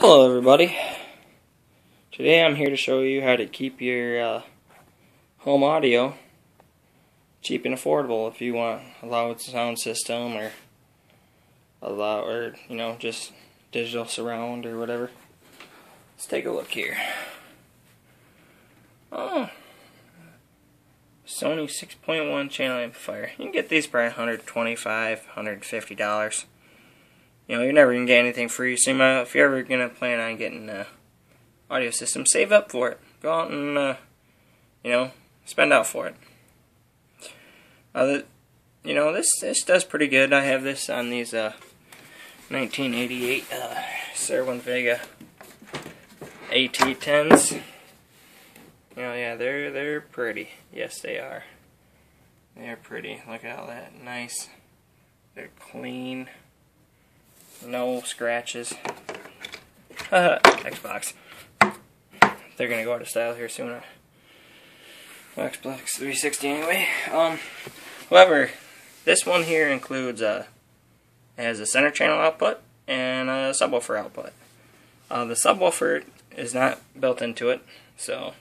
Hello everybody. Today I'm here to show you how to keep your home audio cheap and affordable if you want a loud sound system or just digital surround or whatever. Let's take a look here. Oh, Sony 6.1 channel amplifier. You can get these for $125, $150. You know, you're never going to get anything free, so if you're ever going to plan on getting an audio system, save up for it. Go out and, spend out for it. This does pretty good. I have this on these 1988 Cerwin Vega AT10s. Yeah, they're pretty. Yes, they are. They're pretty. Look at all that. Nice. They're clean. No scratches. Xbox. They're gonna go out of style here soon. Xbox 360 anyway. However, this one here includes has a center channel output and a subwoofer output. The subwoofer is not built into it, the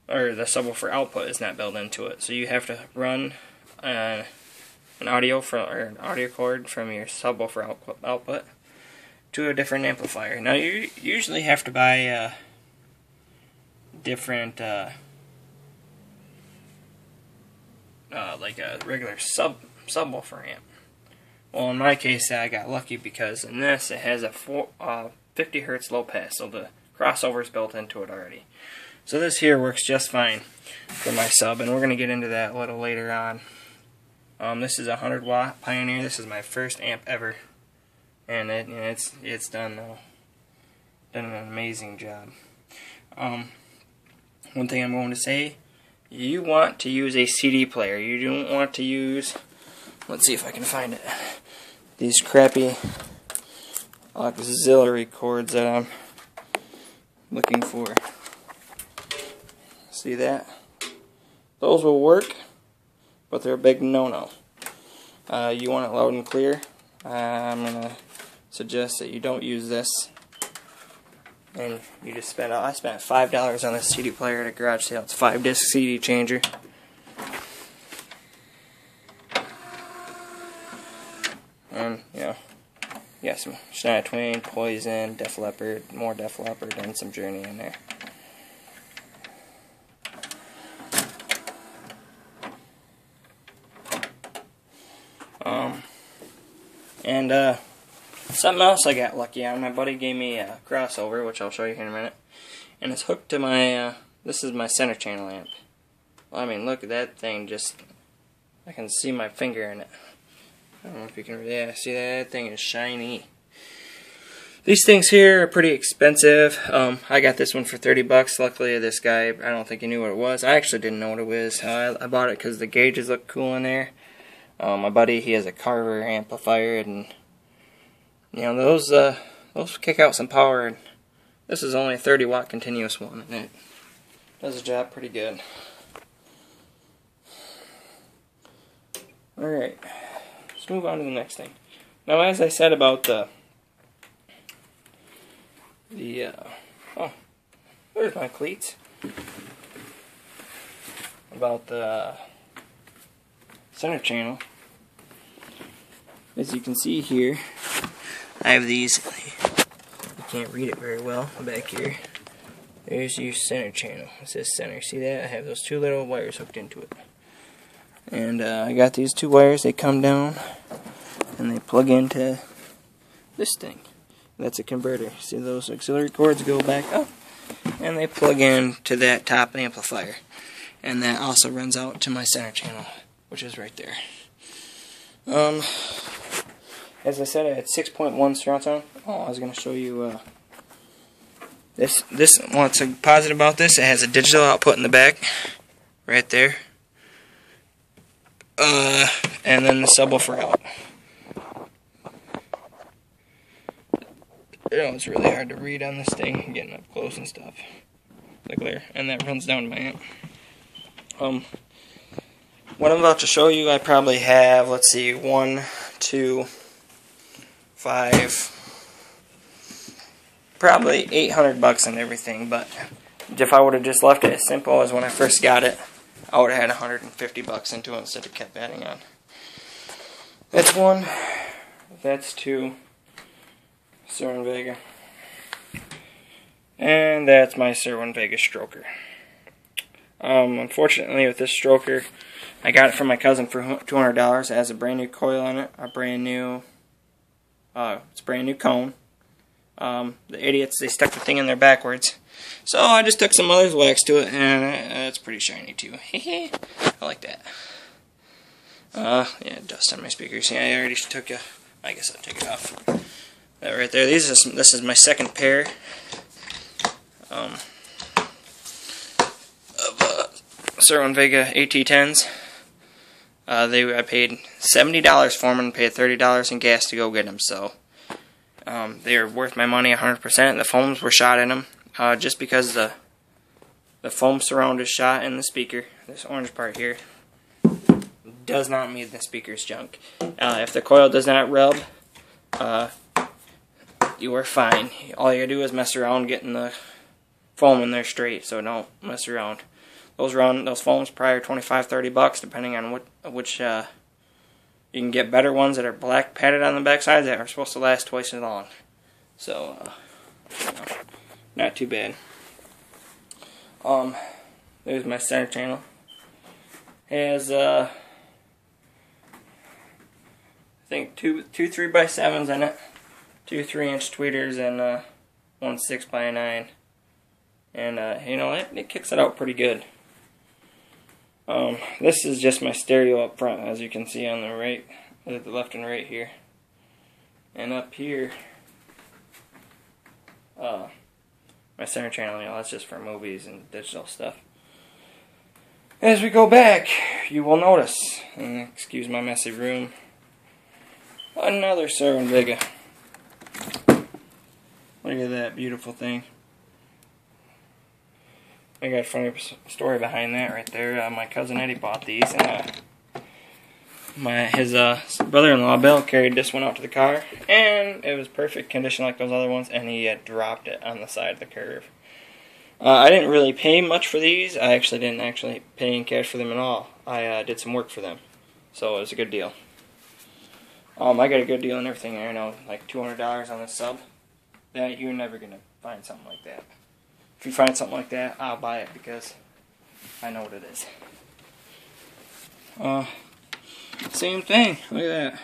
subwoofer output is not built into it, so you have to run an audio cord from your subwoofer output to a different amplifier. Now you usually have to buy a different like a regular subwoofer amp. Well, in my case I got lucky because in this it has a 50 Hz low pass, so the crossover is built into it already. So this here works just fine for my sub, and we're going to get into that a little later on. This is a 100 watt Pioneer. This is my first amp ever, and it's done an amazing job. One thing I'm going to say, you want to use a CD player. You don't want to use, let's see if I can find it, these crappy auxiliary cords that I'm looking for. See that? Those will work, but they're a big no-no. You want it loud and clear. I'm going to suggest that you don't use this. And you just I spent $5 on this CD player at a garage sale. It's a 5-disc CD changer. And, some Shania Twain, Poison, Def Leppard, more Def Leppard, and some Journey in there. Something else I got lucky on. My buddy gave me a crossover, which I'll show you here in a minute, and it's hooked to my, this is my center channel amp. Well, I mean, look at that thing, I can see my finger in it. I don't know if you can, see that thing is shiny. These things here are pretty expensive. I got this one for 30 bucks. Luckily, this guy, I don't think he knew what it was. I actually didn't know what it was. I bought it because the gauges look cool in there. My buddy, he has a Carver amplifier, and those kick out some power. And this is only a 30 watt continuous one, and it does the job pretty good. Alright, let's move on to the next thing. Now, as I said about where's my cleats? About the center channel. As you can see here, I have these. You can't read it very well back here. There's your center channel. It says center. See that? I have those two little wires hooked into it. And I got these two wires. They come down and they plug into this thing. That's a converter. See, those auxiliary cords go back up and they plug in to that top amplifier. And that also runs out to my center channel, which is right there. As I said, I had 6.1 surround sound. Oh, I was going to show you this. What's positive about this? It has a digital output in the back, right there. And then the subwoofer out. It's really hard to read on this thing, getting up close and stuff. The glare, and that runs down to my amp. What I'm about to show you, I probably have, let's see, 1, 2, 5, probably 800 bucks and everything, but if I would have just left it as simple as when I first got it, I would have had 150 bucks into it instead of kept adding on. That's one. That's two. Cerwin Vega. And that's my Cerwin Vega stroker. Unfortunately, with this stroker, I got it from my cousin for $200. It has a brand new coil in it, a brand new, it's a brand new cone. The idiots, they stuck the thing in there backwards. So I just took some mother's wax to it, and it's pretty shiny too. I like that. Yeah, dust on my speakers. Yeah, I already took a. I guess I'll take it off. That right there. This is my second pair of Cerwin Vega AT10s. I paid $70 for them and paid $30 in gas to go get them. So they are worth my money 100%. The foams were shot in them. Just because the foam surround is shot in the speaker. This orange part here does not mean the speaker's junk. If the coil does not rub, you are fine. All you gotta do is mess around getting the foam in there straight, so don't mess around. Those foams probably are 25-30 bucks, depending on which. You can get better ones that are black padded on the backside that are supposed to last twice as long. So, not too bad. There's my center channel. It has I think two 3x7s in it, 2 3-inch tweeters, and 1 6x9. And you know, it kicks it out pretty good. This is just my stereo up front, as you can see on the right, the left and right here. And up here, my center channel, you know, that's just for movies and digital stuff. As we go back, you will notice, and excuse my messy room, another Cerwin Vega. Look at that beautiful thing. I got a funny story behind that right there. My cousin Eddie bought these, and his brother-in-law Bill carried this one out to the car, and it was perfect condition like those other ones, and he had dropped it on the side of the curve. I didn't really pay much for these. I actually didn't pay in cash for them at all. I did some work for them, so it was a good deal. I got a good deal and everything. I know, like $200 on this sub. That you're never gonna find something like that. If you find something like that, I'll buy it because I know what it is. Same thing. Look at that.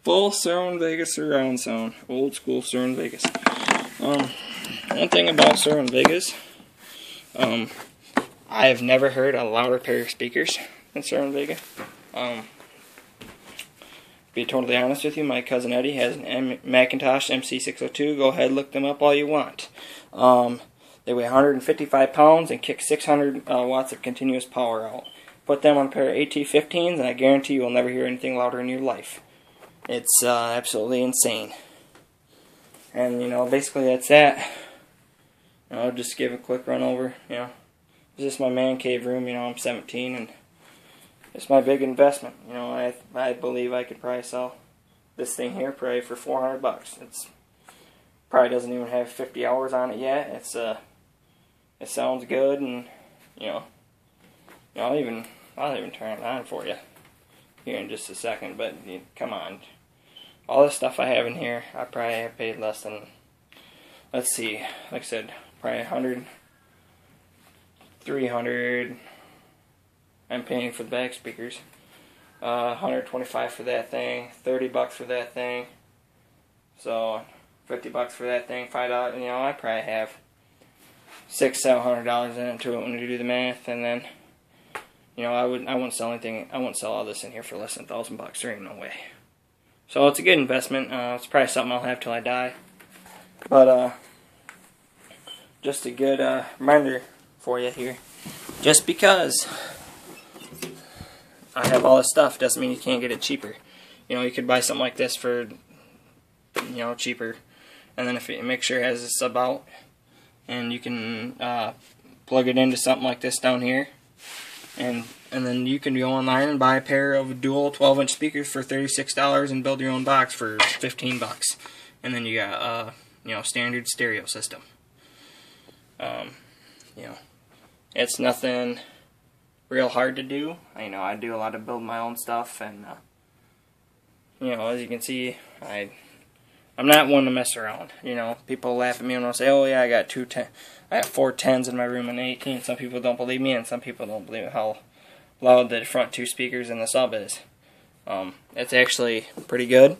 Full Cerwin Vega surround sound. Old school Cerwin Vegas. One thing about Cerwin Vegas, I have never heard a louder pair of speakers than Cerwin Vega. To be totally honest with you, my cousin Eddie has an Macintosh MC602. Go ahead, look them up all you want. They weigh 155 pounds and kick 600 watts of continuous power out. Put them on a pair of AT15s, and I guarantee you will never hear anything louder in your life. It's absolutely insane. And, you know, basically that's that. I'll just give a quick run over. You know, it's just my man cave room. You know, I'm 17, and it's my big investment. You know, I believe I could probably sell this thing here probably for 400 bucks. It's probably doesn't even have 50 hours on it yet. It's it sounds good, and you know, I'll even turn it on for you here in just a second. But come on, all the stuff I have in here, I probably have paid less than, let's see, like I said, probably 100, 300. I'm paying for the back speakers. 125 for that thing, 30 bucks for that thing. So 50 bucks for that thing, $5. You know, I probably have $600-700 into it when you do the math, and then, you know, I wouldn't sell anything. I wouldn't sell all this in here for less than $1,000. There ain't no way. So it's a good investment. It's probably something I'll have till I die. But just a good reminder for you here. Just because I have all this stuff doesn't mean you can't get it cheaper. You know, you could buy something like this for, you know, cheaper, and then if it make sure it has a sub out, and you can plug it into something like this down here, and then you can go online and buy a pair of dual 12-inch speakers for $36 and build your own box for 15 bucks, and then you got standard stereo system. It's nothing real hard to do. I do a lot of build my own stuff, and as you can see, I'm not one to mess around. People laugh at me when I say, "Oh yeah, I got 4 10s in my room and 18." Some people don't believe me, and some people don't believe how loud the front 2 speakers in the sub is. It's actually pretty good.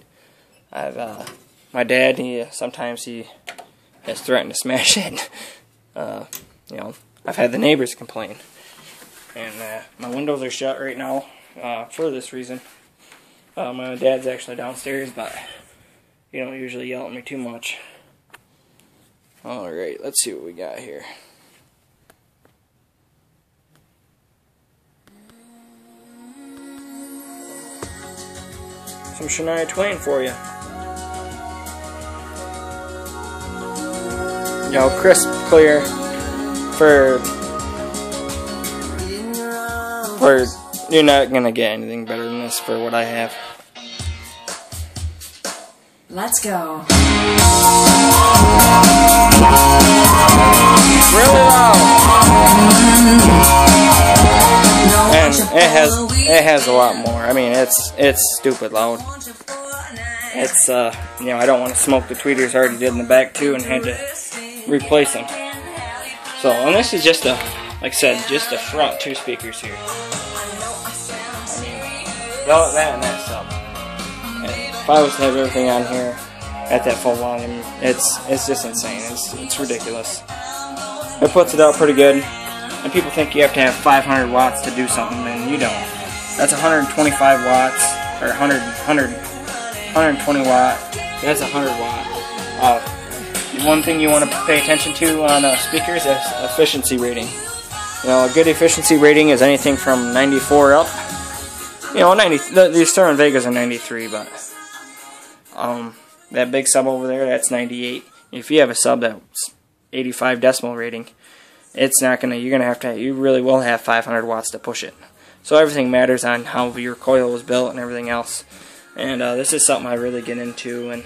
My dad, sometimes he has threatened to smash it. I've had the neighbors complain. And my windows are shut right now for this reason. My dad's actually downstairs, but he don't usually yell at me too much. Alright, let's see what we got here. Some Shania Twain for you. Crisp, clear, for you're not gonna get anything better than this for what I have. Let's go. Really loud. And it has a lot more. It's stupid loud. It's I don't want to smoke the tweeters. I already did in the back too, and had to replace them. So, and this is just like I said, just the front 2 speakers here. That and that sub. And if I was to have everything on here at that full volume, it's just insane. It's ridiculous. It puts it out pretty good. And people think you have to have 500 watts to do something, and you don't. That's 125 watts, or 120 watt. That's 100 watt. One thing you want to pay attention to on speakers is efficiency rating. A good efficiency rating is anything from 94 up. 90. These Cerwin Vegas are 93, but that big sub over there, that's 98. If you have a sub that's 85 decimal rating, it's not gonna. You really will have 500 watts to push it. So everything matters on how your coil was built and everything else. And this is something I really get into,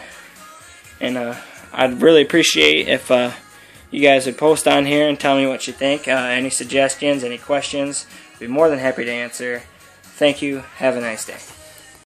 and I'd really appreciate if you guys would post on here and tell me what you think. Any suggestions, any questions, I'd be more than happy to answer. Thank you. Have a nice day.